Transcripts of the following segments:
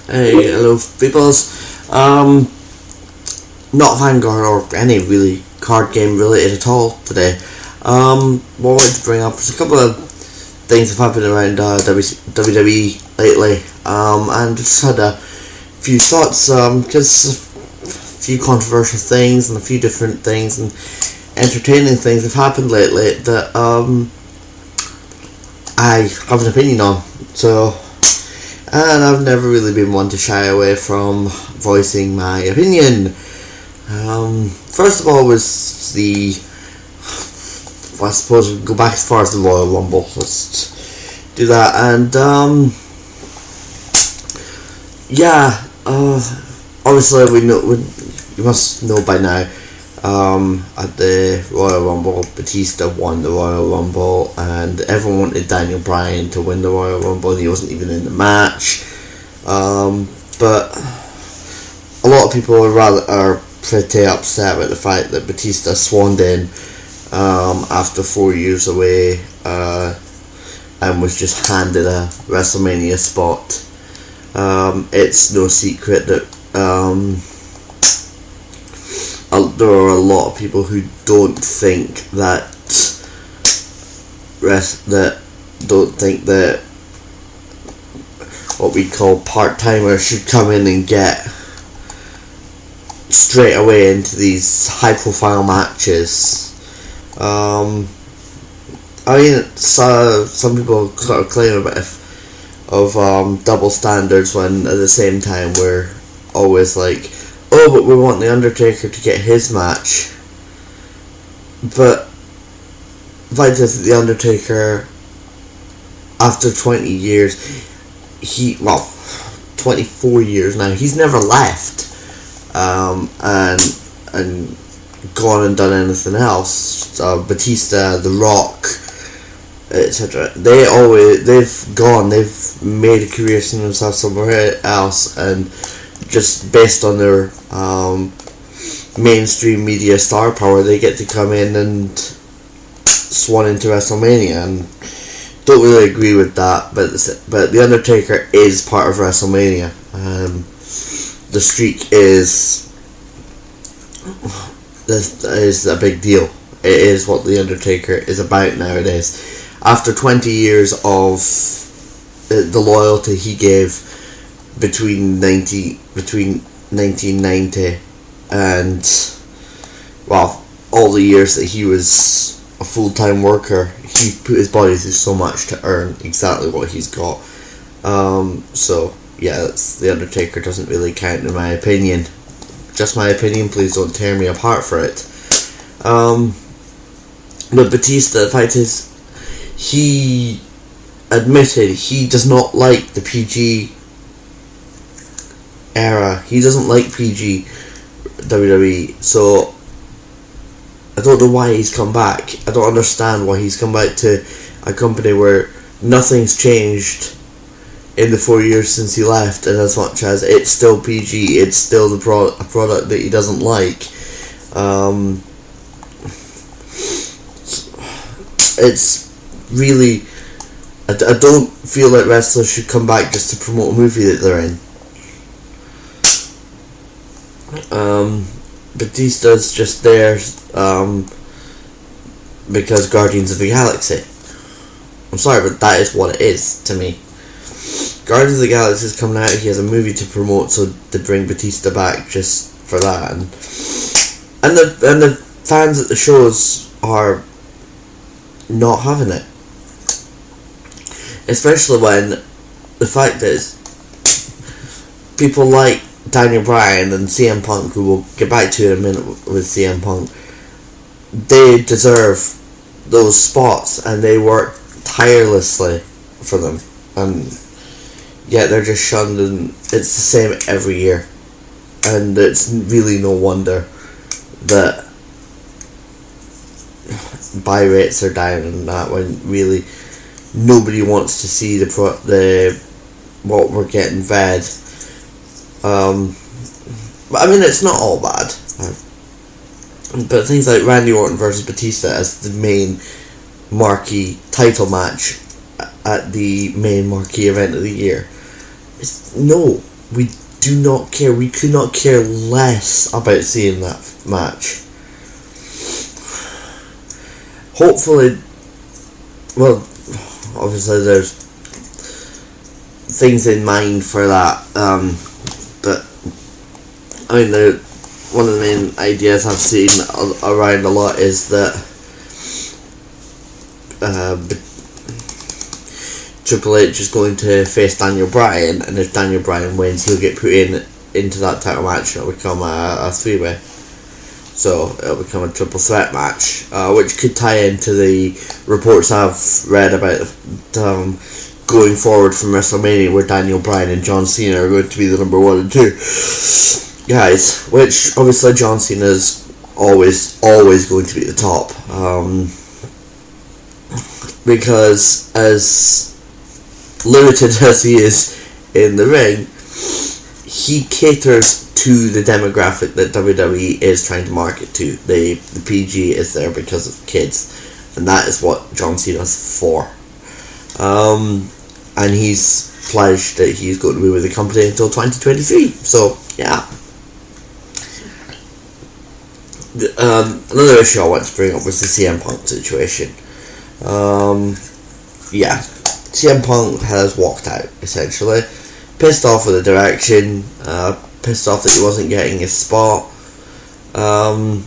Hey, hello, peoples. Not Vanguard or any really card game related at all today. What I wanted to bring up is a couple of things that have happened around WWE lately. And just had a few thoughts, because a few controversial things and a few different things and entertaining things have happened lately that I have an opinion on. And I've never really been one to shy away from voicing my opinion. First of all was I suppose we go back as far as the Royal Rumble. Let's do that. And obviously you must know by now. At the Royal Rumble, Batista won the Royal Rumble, and everyone wanted Daniel Bryan to win the Royal Rumble, and he wasn't even in the match. But a lot of people are pretty upset with the fact that Batista swanned in after 4 years away and was just handed a WrestleMania spot. It's no secret that there are a lot of people who don't think that what we call part-timers should come in and get straight away into these high-profile matches. Some people sort of claim a bit of double standards when at the same time we're always like, oh, but we want The Undertaker to get his match. But the fact is that The Undertaker, after 20 years, 24 years now, he's never left and gone and done anything else. Batista, The Rock, etc. They've made a career for themselves somewhere else, and just based on their mainstream media star power, they get to come in and swan into WrestleMania, and don't really agree with that. But The Undertaker is part of WrestleMania. The streak is a big deal. It is what The Undertaker is about nowadays. After 20 years of the loyalty he gave between 1990 and all the years that he was a full-time worker, he put his body through so much to earn exactly what he's got. That's The Undertaker doesn't really count in my opinion. Just my opinion, please don't tear me apart for it. But Batista, the fact is, he admitted he does not like the PG era. He doesn't like PG WWE, so I don't know why he's come back. I don't understand why he's come back to a company where nothing's changed in the 4 years since he left, and as much as it's still PG, it's still a product that he doesn't like. It's really, I don't feel like wrestlers should come back just to promote a movie that they're in. Batista's just there because Guardians of the Galaxy. I'm sorry, but that is what it is to me. Guardians of the Galaxy is coming out, he has a movie to promote, so they bring Batista back just for that. And the fans at the shows are not having it. Especially when the fact is, people like Daniel Bryan and CM Punk, who we'll get back to in a minute with CM Punk, they deserve those spots and they work tirelessly for them, and yet they're just shunned, and it's the same every year, and it's really no wonder that buy rates are down and that, when really nobody wants to see what we're getting fed. But I mean, it's not all bad. But things like Randy Orton versus Batista as the main marquee title match at the main marquee event of the year, no, we do not care. We could not care less about seeing that match. Hopefully, well, obviously there's things in mind for that, but I mean, one of the main ideas I've seen around a lot is that Triple H is going to face Daniel Bryan, and if Daniel Bryan wins, he'll get put into that title match. It'll become a three-way, so it'll become a triple threat match, which could tie into the reports I've read about going forward from WrestleMania, where Daniel Bryan and John Cena are going to be the number 1 and 2 guys, which obviously John Cena is always going to be at the top, because as limited as he is in the ring, he caters to the demographic that WWE is trying to market to. The PG is there because of kids, and that is what John Cena's for. And he's pledged that he's going to be with the company until 2023. So yeah. Another issue I want to bring up was the CM Punk situation. Yeah, CM Punk has walked out, essentially. Pissed off with the direction, pissed off that he wasn't getting his spot. I've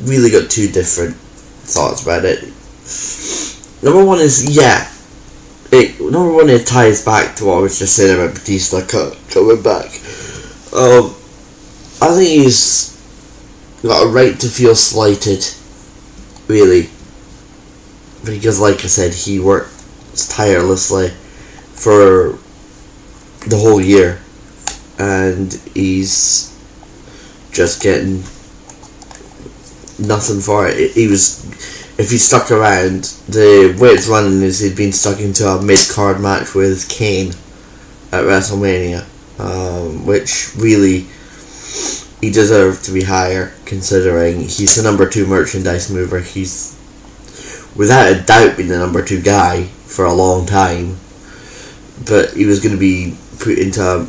really got two different thoughts about it. Number one, it ties back to what I was just saying about Batista coming back. I think he's got a right to feel slighted, really, because like I said, he worked tirelessly for the whole year, and he's just getting nothing for it. If he stuck around, the way it's running is he'd been stuck into a mid-card match with Kane at WrestleMania, which really he deserved to be higher, considering he's the number 2 merchandise mover. He's without a doubt been the number 2 guy for a long time, but he was going to be put into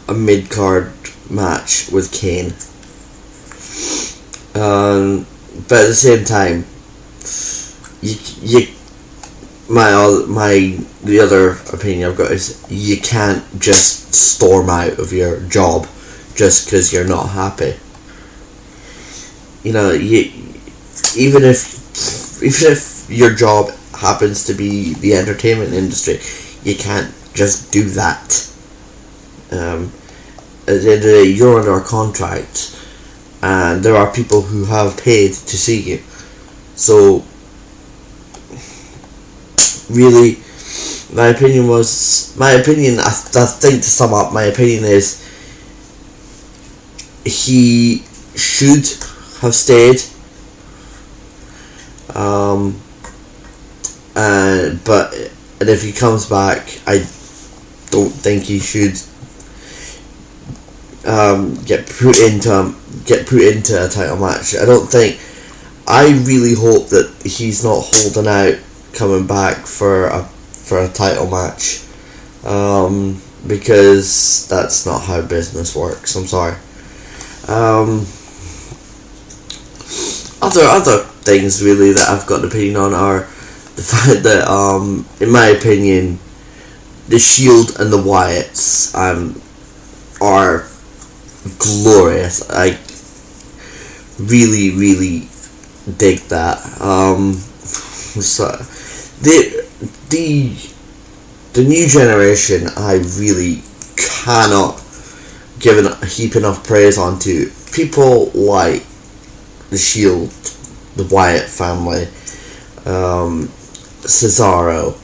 a mid-card match with Kane. But at the same time, the other opinion I've got is you can't just storm out of your job just because you're not happy. You know, even if your job happens to be the entertainment industry, you can't just do that. At the end of the day, you're under a contract, and there are people who have paid to see you. So, really, I think to sum up, my opinion is he should have stayed. But if he comes back, I don't think he should get put into a title match. I really hope that he's not holding out coming back for a title match, because that's not how business works. I'm sorry. Other things really that I've got an opinion on are the fact that, in my opinion, the Shield and the Wyatts are glorious. I really, really dig that. So the new generation, I really cannot heap enough praise onto. People like the Shield, the Wyatt family, Cesaro.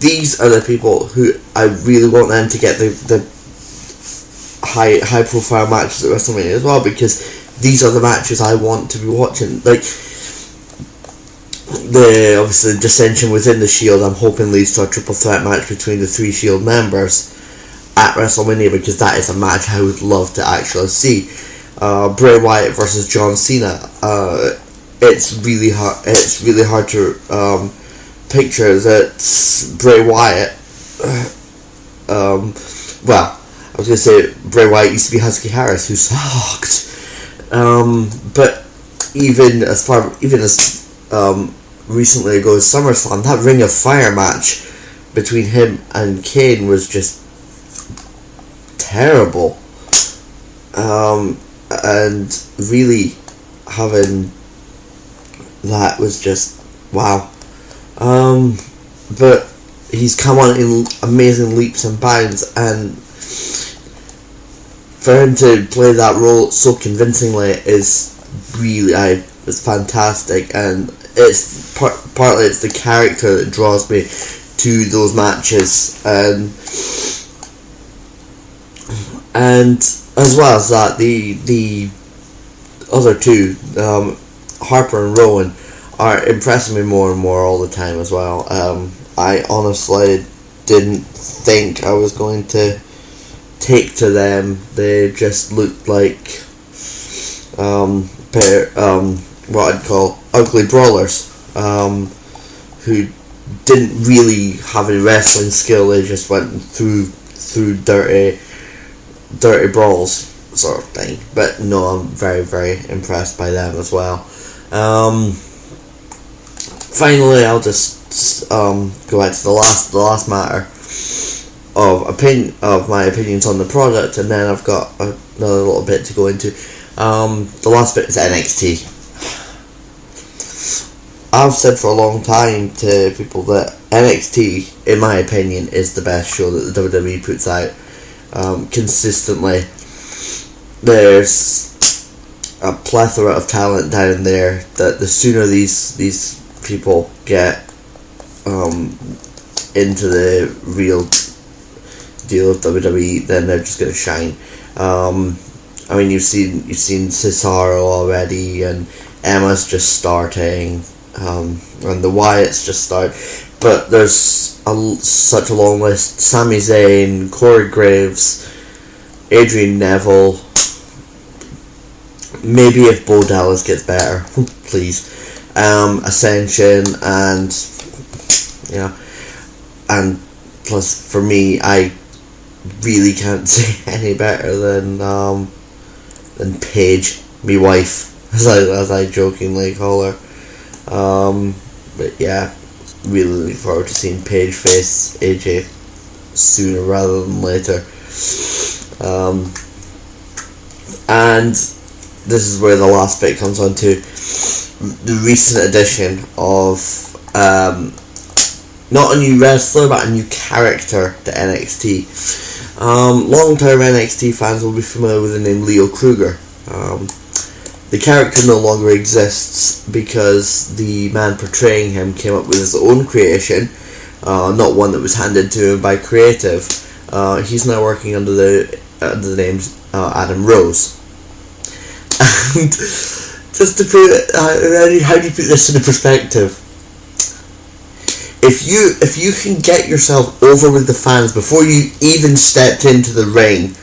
These are the people who I really want them to get the high profile matches at WrestleMania as well, because these are the matches I want to be watching. Like, the obviously dissension within the Shield, I'm hoping leads to a triple threat match between the 3 Shield members at WrestleMania, because that is a match I would love to actually see. Bray Wyatt versus John Cena. it's really hard. It's really hard to picture that Bray Wyatt. Well, I was gonna say Bray Wyatt used to be Husky Harris, who sucked. But even as recently ago as SummerSlam, that Ring of Fire match between him and Kane was just terrible. And really having that was just wow. But he's come on in amazing leaps and bounds, and for him to play that role so convincingly is really, it's fantastic, and it's partly it's the character that draws me to those matches, and as well as that, the other two, Harper and Rowan, are impressing me more and more all the time as well. I honestly didn't think I was going to take to them. They just looked like what I'd call ugly brawlers, who didn't really have any wrestling skill. They just went through dirty brawls sort of thing. But no, I'm very, very impressed by them as well. Finally, I'll just go back to the last matter of my opinions on the product, and then I've got another little bit to go into. The last bit is NXT. I've said for a long time to people that NXT, in my opinion, is the best show that the WWE puts out consistently. There's a plethora of talent down there that the sooner these people get into the real deal of WWE, then they're just going to shine. I mean, you've seen Cesaro already, and Emma's just starting, and the Wyatts just start. But there's such a long list: Sami Zayn, Corey Graves, Adrian Neville. Maybe if Bo Dallas gets better, please. Ascension, and and plus for me, I really can't say any better than Paige, me wife, as I jokingly call her. But yeah, really looking forward to seeing Paige face AJ sooner rather than later. And this is where the last bit comes on to the recent addition of not a new wrestler but a new character to NXT. Long-term NXT fans will be familiar with the name Leo Kruger. The character no longer exists because the man portraying him came up with his own creation, not one that was handed to him by creative. He's now working under the name Adam Rose. And just to put it, how do you put this into perspective? If you can get yourself over with the fans before you even stepped into the ring,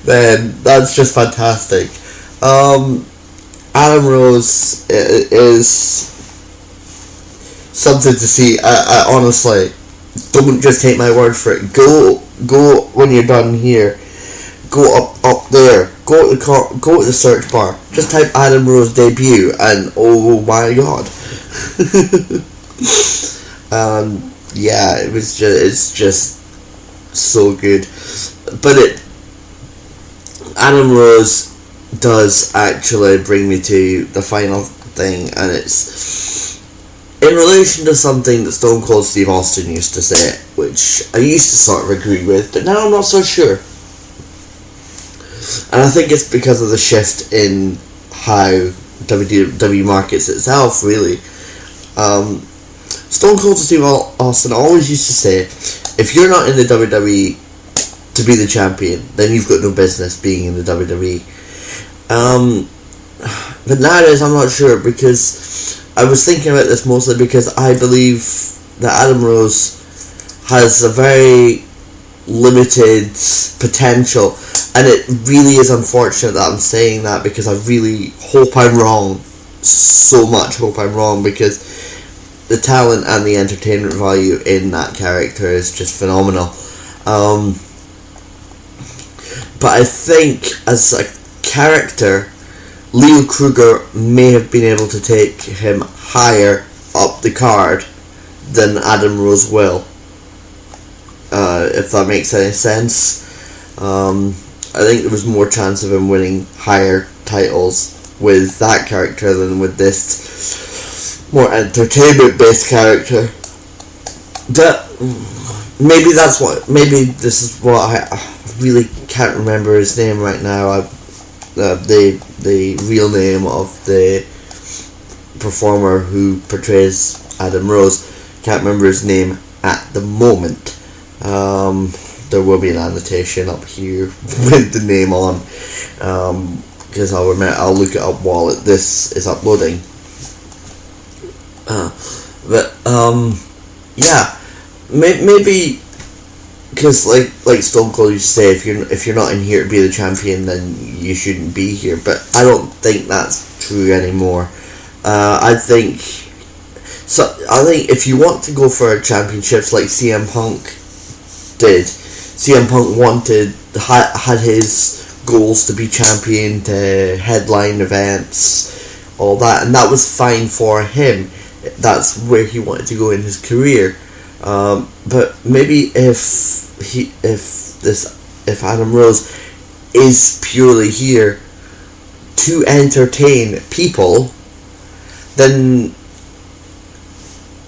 then that's just fantastic. Adam Rose is something to see. I honestly, don't just take my word for it. Go when you're done here. Go up there. Go to the search bar. Just type Adam Rose debut, and oh my god. Yeah, it's just so good. But Adam Rose does actually bring me to the final thing, and it's in relation to something that Stone Cold Steve Austin used to say, which I used to sort of agree with, but now I'm not so sure. And I think it's because of the shift in how WWE markets itself, really. Stone Cold Steve Austin always used to say, if you're not in the WWE to be the champion, then you've got no business being in the WWE. But nowadays I'm not sure, because I was thinking about this mostly because I believe that Adam Rose has a very limited potential, and it really is unfortunate that I'm saying that, because I really hope I'm wrong. So much hope I'm wrong, because the talent and the entertainment value in that character is just phenomenal. But I think as a character, Leo Kruger may have been able to take him higher up the card than Adam Rose will. If that makes any sense. I think there was more chance of him winning higher titles with that character than with this more entertainment based character. Maybe this is what I really can't remember his name right now. The real name of the performer who portrays Adam Rose, can't remember his name at the moment. There will be an annotation up here with the name on, because I'll look it up while this is uploading. Maybe because like Stone Cold used to say, if you're not in here to be the champion, then you shouldn't be here. But I don't think that's true anymore. I think if you want to go for championships like CM Punk did, CM Punk had his goals to be champion, to headline events, all that, and that was fine for him. That's where he wanted to go in his career. But maybe if Adam Rose is purely here to entertain people, then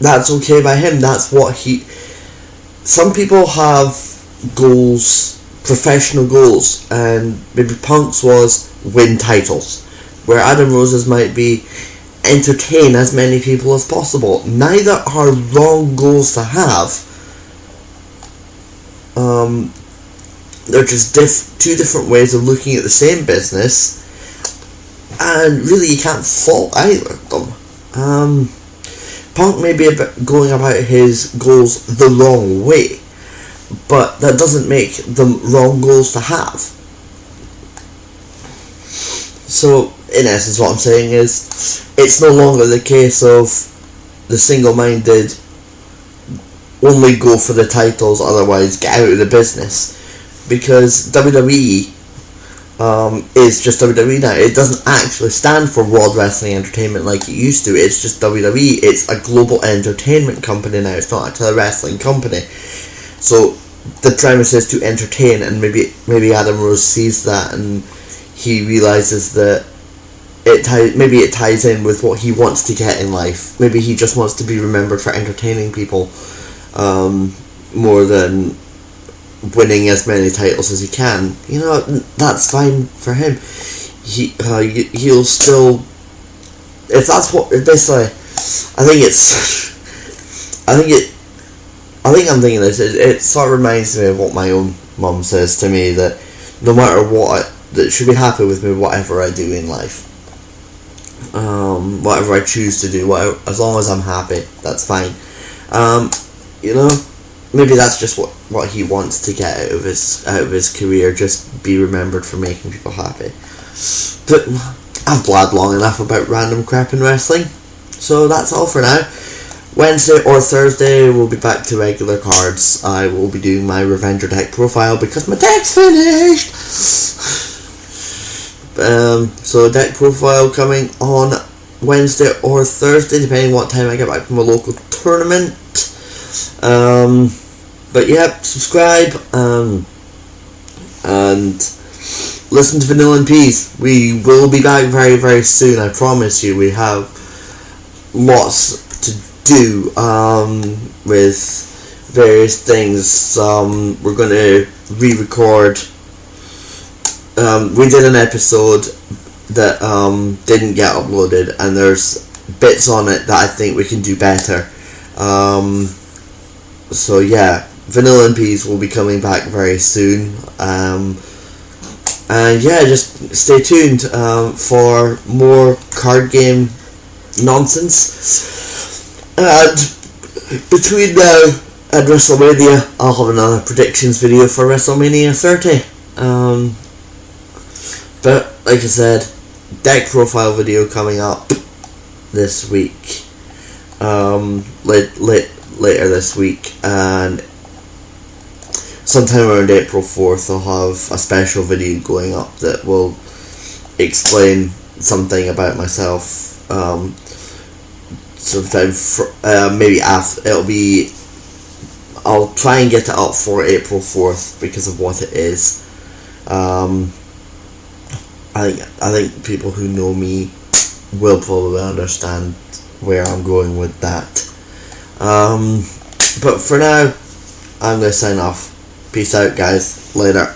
that's okay by him. That's what some people have goals, professional goals, and maybe Punk's was win titles, where Adam Rose's might be entertain as many people as possible. Neither are wrong goals to have. They're just two different ways of looking at the same business, and really you can't fault either of them. Punk may be going about his goals the wrong way, but that doesn't make them wrong goals to have. So, in essence, what I'm saying is, it's no longer the case of the single-minded only go for the titles, otherwise get out of the business. Because WWE is just WWE now. It doesn't actually stand for World Wrestling Entertainment like it used to. It's just WWE. It's a global entertainment company now. It's not actually a wrestling company. So the premise is to entertain, and maybe Adam Rose sees that and he realizes that it ties in with what he wants to get in life. Maybe he just wants to be remembered for entertaining people more than winning as many titles as he can. You know, that's fine for him. He'll still, if that's what I'm thinking this. It sort of reminds me of what my own mum says to me, that no matter what, that should be happy with me whatever I do in life. Whatever I choose to do, as long as I'm happy, that's fine. You know, maybe that's just what he wants to get out of his career, just be remembered for making people happy. But I've blabbed long enough about random crap in wrestling, so that's all for now. Wednesday or Thursday we'll be back to regular cards. I will be doing my Revenger deck profile because my deck's finished. So deck profile coming on Wednesday or Thursday, depending what time I get back from a local tournament. But yeah, subscribe and listen to Vanilla and Peas. We will be back very, very soon, I promise you. We have lots to do with various things. We're going to re-record. We did an episode that didn't get uploaded, and there's bits on it that I think we can do better. So yeah, Vanilla and Peas will be coming back very soon. And yeah, just stay tuned for more card game nonsense. And between now at WrestleMania, I'll have another predictions video for WrestleMania 30. But like I said, deck profile video coming up this week, later this week, and sometime around April 4th I'll have a special video going up that will explain something about myself. Sometime maybe after, I'll try and get it up for April 4th because of what it is. I think people who know me will probably understand where I'm going with that. But for now, I'm going to sign off. Peace out, guys. Later.